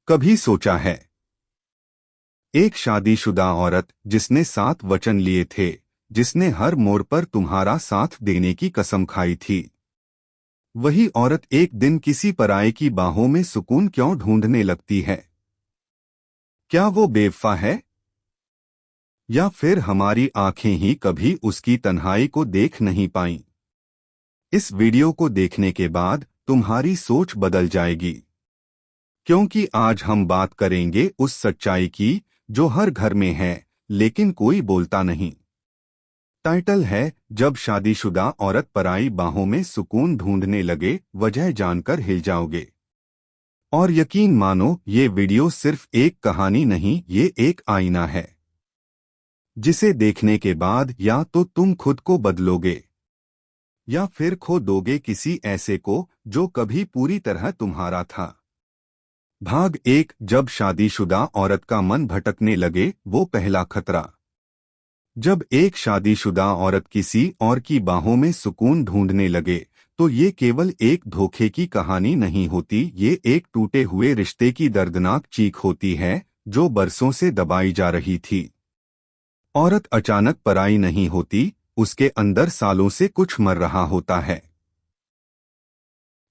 कभी सोचा है? एक शादीशुदा औरत जिसने 7 वचन लिए थे, जिसने हर मोड़ पर तुम्हारा साथ देने की कसम खाई थी, वही औरत एक दिन किसी पराये की बाहों में सुकून क्यों ढूंढने लगती है? क्या वो बेवफा है? या फिर हमारी आंखें ही कभी उसकी तन्हाई को देख नहीं पाईं? इस वीडियो को देखने के बाद तुम्हारी सोच बदल जाएगी, क्योंकि आज हम बात करेंगे उस सच्चाई की जो हर घर में है, लेकिन कोई बोलता नहीं। टाइटल है, जब शादीशुदा औरत पराई बाहों में सुकून ढूंढने लगे, वजह जानकर हिल जाओगे। और यकीन मानो, ये वीडियो सिर्फ एक कहानी नहीं, ये एक आईना है, जिसे देखने के बाद या तो तुम खुद को बदलोगे या फिर खो दोगे किसी ऐसे को जो कभी पूरी तरह तुम्हारा था। भाग 1, जब शादीशुदा औरत का मन भटकने लगे, वो पहला खतरा। जब एक शादीशुदा औरत किसी और की बाहों में सुकून ढूंढने लगे, तो ये केवल एक धोखे की कहानी नहीं होती, ये एक टूटे हुए रिश्ते की दर्दनाक चीख होती है, जो बरसों से दबाई जा रही थी। औरत अचानक पराई नहीं होती, उसके अंदर सालों से कुछ मर रहा होता है।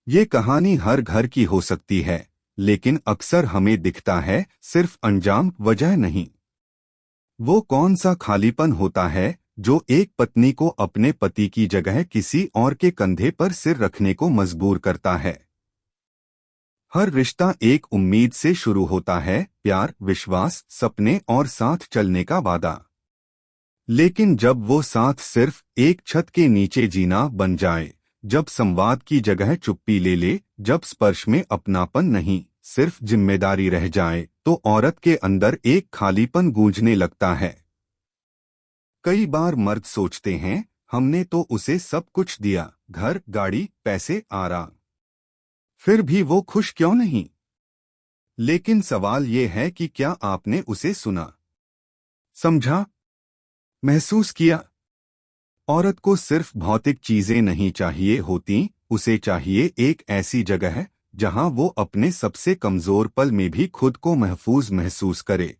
ये कहानी हर घर की हो सकती है, लेकिन अक्सर हमें दिखता है सिर्फ अंजाम, वजह नहीं। वो कौन सा खालीपन होता है जो एक पत्नी को अपने पति की जगह किसी और के कंधे पर सिर रखने को मजबूर करता है। हर रिश्ता एक उम्मीद से शुरू होता है, प्यार, विश्वास, सपने और साथ चलने का वादा। लेकिन जब वो साथ सिर्फ एक छत के नीचे जीना बन जाए, जब संवाद की जगह चुप्पी ले ले, जब स्पर्श में अपनापन नहीं सिर्फ जिम्मेदारी रह जाए, तो औरत के अंदर एक खालीपन गूंजने लगता है। कई बार मर्द सोचते हैं, हमने तो उसे सब कुछ दिया, घर, गाड़ी, पैसे, आराम, फिर भी वो खुश क्यों नहीं? लेकिन सवाल ये है कि क्या आपने उसे सुना, समझा, महसूस किया? औरत को सिर्फ भौतिक चीजें नहीं चाहिए होती, उसे चाहिए एक ऐसी जगह जहां वो अपने सबसे कमजोर पल में भी खुद को महफूज महसूस करे।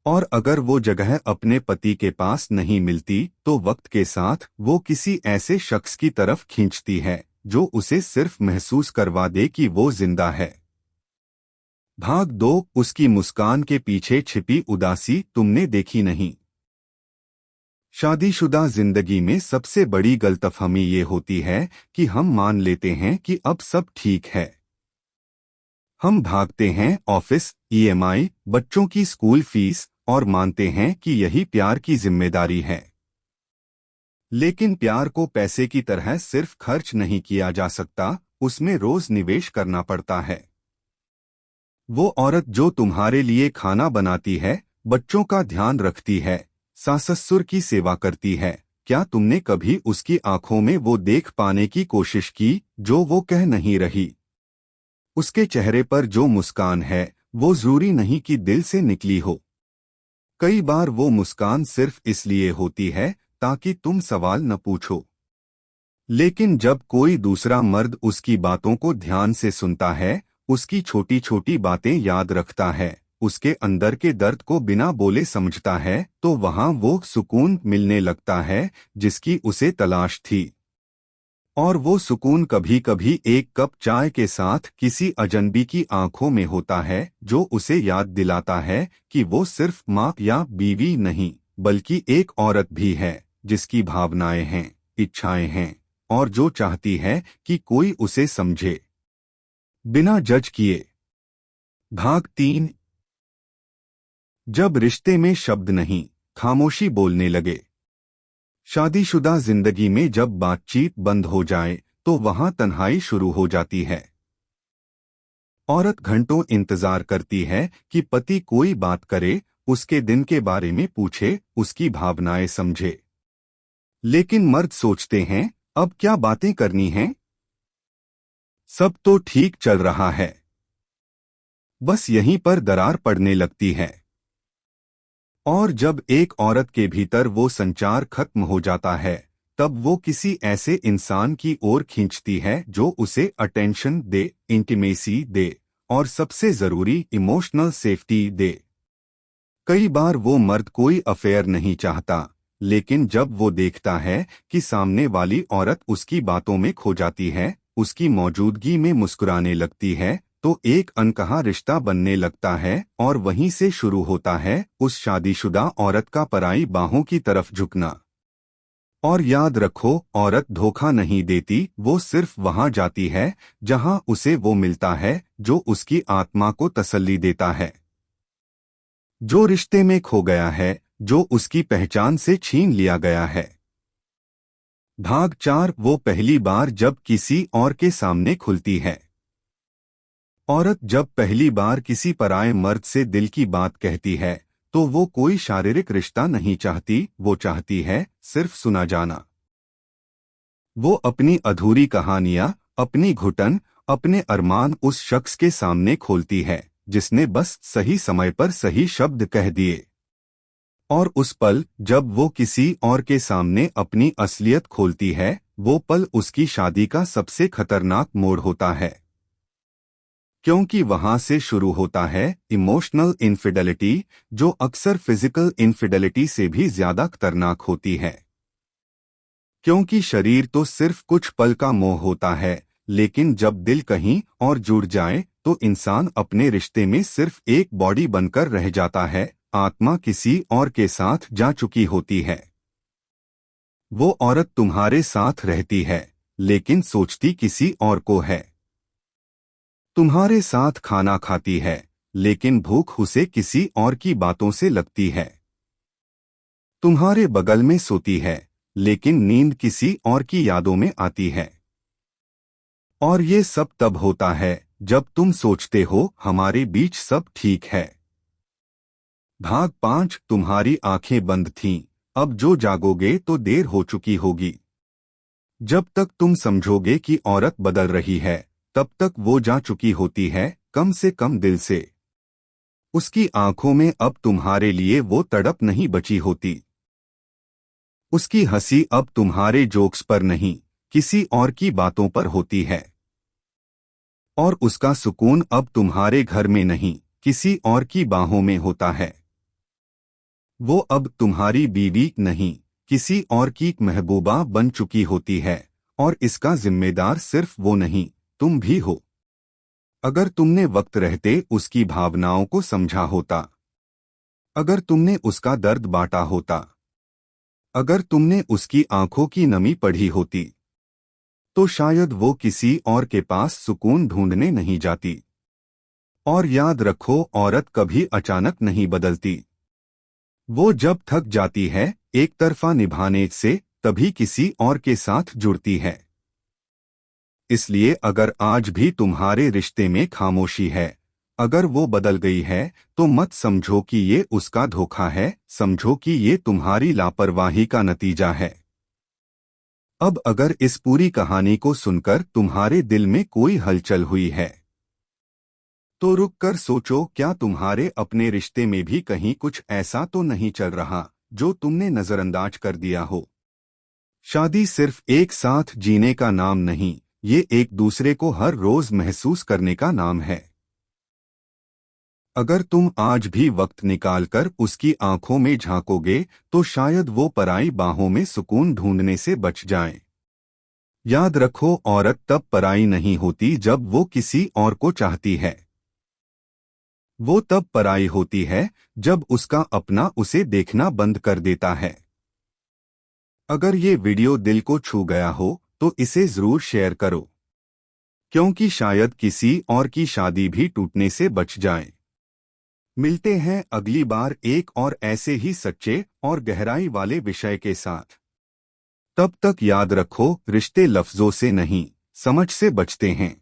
और अगर वो जगह अपने पति के पास नहीं मिलती, तो वक्त के साथ वो किसी ऐसे शख्स की तरफ खींचती है जो उसे सिर्फ महसूस करवा दे कि वो जिंदा है। भाग 2, उसकी मुस्कान के पीछे छिपी उदासी तुमने देखी नहीं। शादीशुदा जिंदगी में सबसे बड़ी गलतफहमी ये होती है कि हम मान लेते हैं कि अब सब ठीक है। हम भागते हैं ऑफिस, ईएमआई, बच्चों की स्कूल फीस, और मानते हैं कि यही प्यार की जिम्मेदारी है। लेकिन प्यार को पैसे की तरह सिर्फ खर्च नहीं किया जा सकता, उसमें रोज निवेश करना पड़ता है। वो औरत जो तुम्हारे लिए खाना बनाती है, बच्चों का ध्यान रखती है, सास-ससुर की सेवा करती है, क्या तुमने कभी उसकी आंखों में वो देख पाने की कोशिश की जो वो कह नहीं रही? उसके चेहरे पर जो मुस्कान है, वो जरूरी नहीं कि दिल से निकली हो। कई बार वो मुस्कान सिर्फ इसलिए होती है ताकि तुम सवाल न पूछो। लेकिन जब कोई दूसरा मर्द उसकी बातों को ध्यान से सुनता है, उसकी छोटी छोटी बातें याद रखता है, उसके अंदर के दर्द को बिना बोले समझता है, तो वहां वो सुकून मिलने लगता है जिसकी उसे तलाश थी। और वो सुकून कभी कभी एक कप चाय के साथ किसी अजनबी की आंखों में होता है, जो उसे याद दिलाता है कि वो सिर्फ माँ या बीवी नहीं, बल्कि एक औरत भी है, जिसकी भावनाएं हैं, इच्छाएं हैं, और जो चाहती है कि कोई उसे समझे, बिना जज किए। भाग 3, जब रिश्ते में शब्द नहीं, खामोशी बोलने लगे। शादीशुदा जिंदगी में जब बातचीत बंद हो जाए, तो वहां तन्हाई शुरू हो जाती है। औरत घंटों इंतजार करती है कि पति कोई बात करे, उसके दिन के बारे में पूछे, उसकी भावनाएं समझे। लेकिन मर्द सोचते हैं, अब क्या बातें करनी हैं? सब तो ठीक चल रहा है। बस यहीं पर दरार पड़ने लगती है। और जब एक औरत के भीतर वो संचार खत्म हो जाता है, तब वो किसी ऐसे इंसान की ओर खींचती है जो उसे अटेंशन दे, इंटीमेसी दे, और सबसे जरूरी इमोशनल सेफ्टी दे। कई बार वो मर्द कोई अफेयर नहीं चाहता, लेकिन जब वो देखता है कि सामने वाली औरत उसकी बातों में खो जाती है, उसकी मौजूदगी में मुस्कुराने लगती है, तो एक अनकहा रिश्ता बनने लगता है और वहीं से शुरू होता है उस शादीशुदा औरत का पराई बाहों की तरफ झुकना। और याद रखो, औरत धोखा नहीं देती, वो सिर्फ वहां जाती है जहां उसे वो मिलता है जो उसकी आत्मा को तसल्ली देता है, जो रिश्ते में खो गया है, जो उसकी पहचान से छीन लिया गया है। भाग 4, वो पहली बार जब किसी और के सामने खुलती है। औरत जब पहली बार किसी पराये मर्द से दिल की बात कहती है, तो वो कोई शारीरिक रिश्ता नहीं चाहती, वो चाहती है सिर्फ सुना जाना। वो अपनी अधूरी कहानियां, अपनी घुटन, अपने अरमान उस शख्स के सामने खोलती है जिसने बस सही समय पर सही शब्द कह दिए। और उस पल जब वो किसी और के सामने अपनी असलियत खोलती है, वो पल उसकी शादी का सबसे खतरनाक मोड़ होता है। क्योंकि वहां से शुरू होता है इमोशनल इनफिडेलिटी, जो अक्सर फिजिकल इनफिडेलिटी से भी ज्यादा खतरनाक होती है। क्योंकि शरीर तो सिर्फ कुछ पल का मोह होता है, लेकिन जब दिल कहीं और जुड़ जाए तो इंसान अपने रिश्ते में सिर्फ एक बॉडी बनकर रह जाता है, आत्मा किसी और के साथ जा चुकी होती है। वो औरत तुम्हारे साथ रहती है, लेकिन सोचती किसी और को है। तुम्हारे साथ खाना खाती है, लेकिन भूख उसे किसी और की बातों से लगती है। तुम्हारे बगल में सोती है, लेकिन नींद किसी और की यादों में आती है। और ये सब तब होता है जब तुम सोचते हो हमारे बीच सब ठीक है। भाग 5, तुम्हारी आंखें बंद थीं, अब जो जागोगे तो देर हो चुकी होगी। जब तक तुम समझोगे कि औरत बदल रही है, तब तक वो जा चुकी होती है, कम से कम दिल से। उसकी आंखों में अब तुम्हारे लिए वो तड़प नहीं बची होती। उसकी हंसी अब तुम्हारे जोक्स पर नहीं, किसी और की बातों पर होती है। और उसका सुकून अब तुम्हारे घर में नहीं, किसी और की बाहों में होता है। वो अब तुम्हारी बीवी नहीं, किसी और की महबूबा बन चुकी होती है, और इसका जिम्मेदार सिर्फ वो नहीं, तुम भी हो। अगर तुमने वक्त रहते उसकी भावनाओं को समझा होता, अगर तुमने उसका दर्द बांटा होता, अगर तुमने उसकी आंखों की नमी पढ़ी होती, तो शायद वो किसी और के पास सुकून ढूंढने नहीं जाती। और याद रखो, औरत कभी अचानक नहीं बदलती। वो जब थक जाती है एक तरफा निभाने से, तभी किसी और के साथ जुड़ती है। इसलिए अगर आज भी तुम्हारे रिश्ते में खामोशी है, अगर वो बदल गई है, तो मत समझो कि ये उसका धोखा है, समझो कि ये तुम्हारी लापरवाही का नतीजा है। अब अगर इस पूरी कहानी को सुनकर तुम्हारे दिल में कोई हलचल हुई है, तो रुक कर सोचो, क्या तुम्हारे अपने रिश्ते में भी कहीं कुछ ऐसा तो नहीं चल रहा जो तुमने नजरअंदाज कर दिया हो। शादी सिर्फ एक साथ जीने का नाम नहीं, ये एक दूसरे को हर रोज महसूस करने का नाम है। अगर तुम आज भी वक्त निकालकर उसकी आंखों में झांकोगे, तो शायद वो पराई बाहों में सुकून ढूंढने से बच जाए। याद रखो, औरत तब पराई नहीं होती जब वो किसी और को चाहती है। वो तब पराई होती है जब उसका अपना उसे देखना बंद कर देता है। अगर ये वीडियो दिल को छू गया हो तो इसे जरूर शेयर करो, क्योंकि शायद किसी और की शादी भी टूटने से बच जाए। मिलते हैं अगली बार एक और ऐसे ही सच्चे और गहराई वाले विषय के साथ। तब तक याद रखो, रिश्ते लफ्जों से नहीं, समझ से बचते हैं।